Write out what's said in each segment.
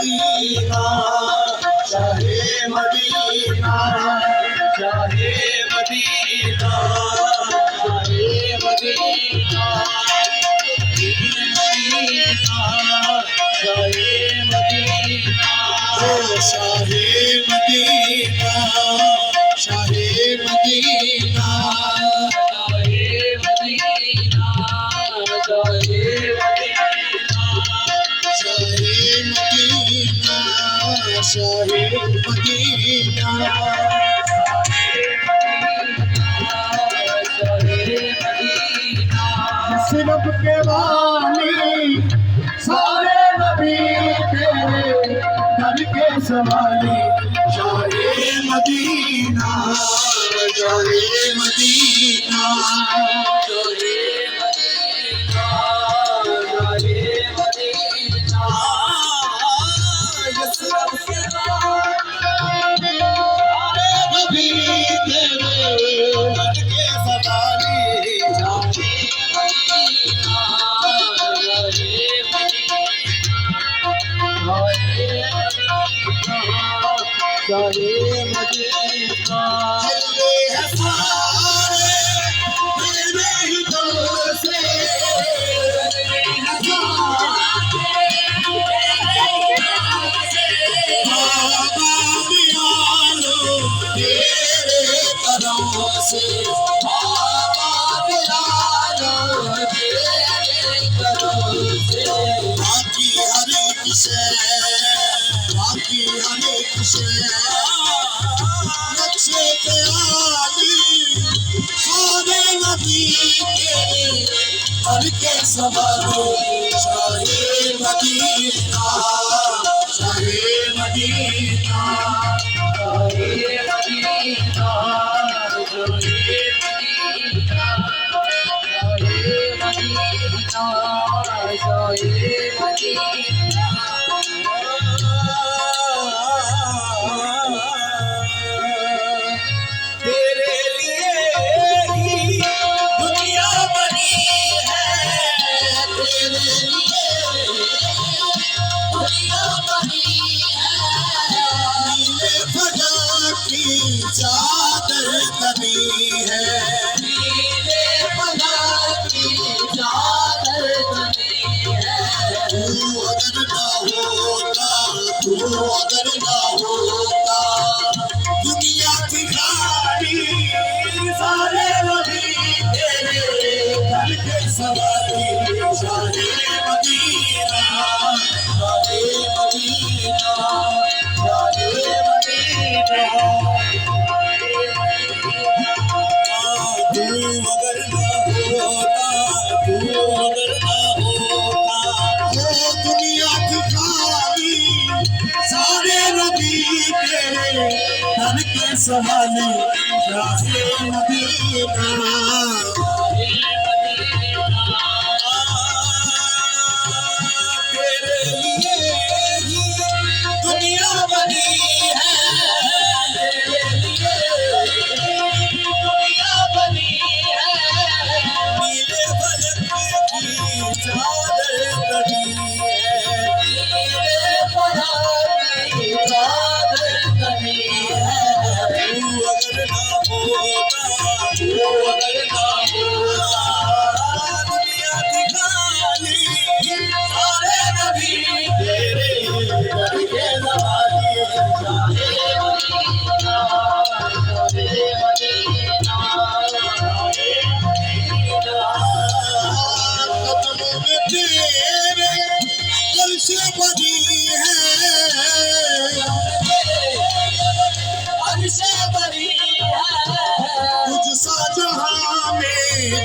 Medina शाहे Medina शाहे Medina शाहे मदीना शाहे मदीना शाहे मदीना शाहे मदीना शाहे मदीना सिर्फ के वाली सारे नबी तेरे दर के सवाली शाहे मदीना शाहे मदीना सवालो शाहे मदीना शाहे मदीना शाहे मदीना शाहे मदीना शाहे मदीना तेरे लिए ही दुनिया बनी चादर कभी है नीले पदा की चादर कभी है तू अगर ना होता दुनिया की खाली सारे नबी तेरे घर के सवारी शाहे मदीना शाहे मदीना शाहे मदीना दुनिया की खाली सारे नबी तेरे धन के सवाले शाहे मदीना तेरे लिए ही दुनिया बनी है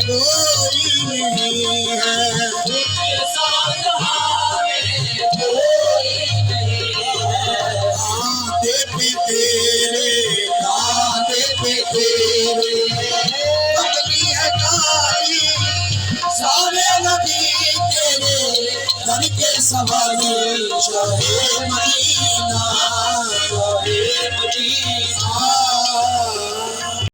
कोई नहीं है कांधे पे तेरे पगली है काली सारे नबी तेरे धन के सवाले शाहे मदीना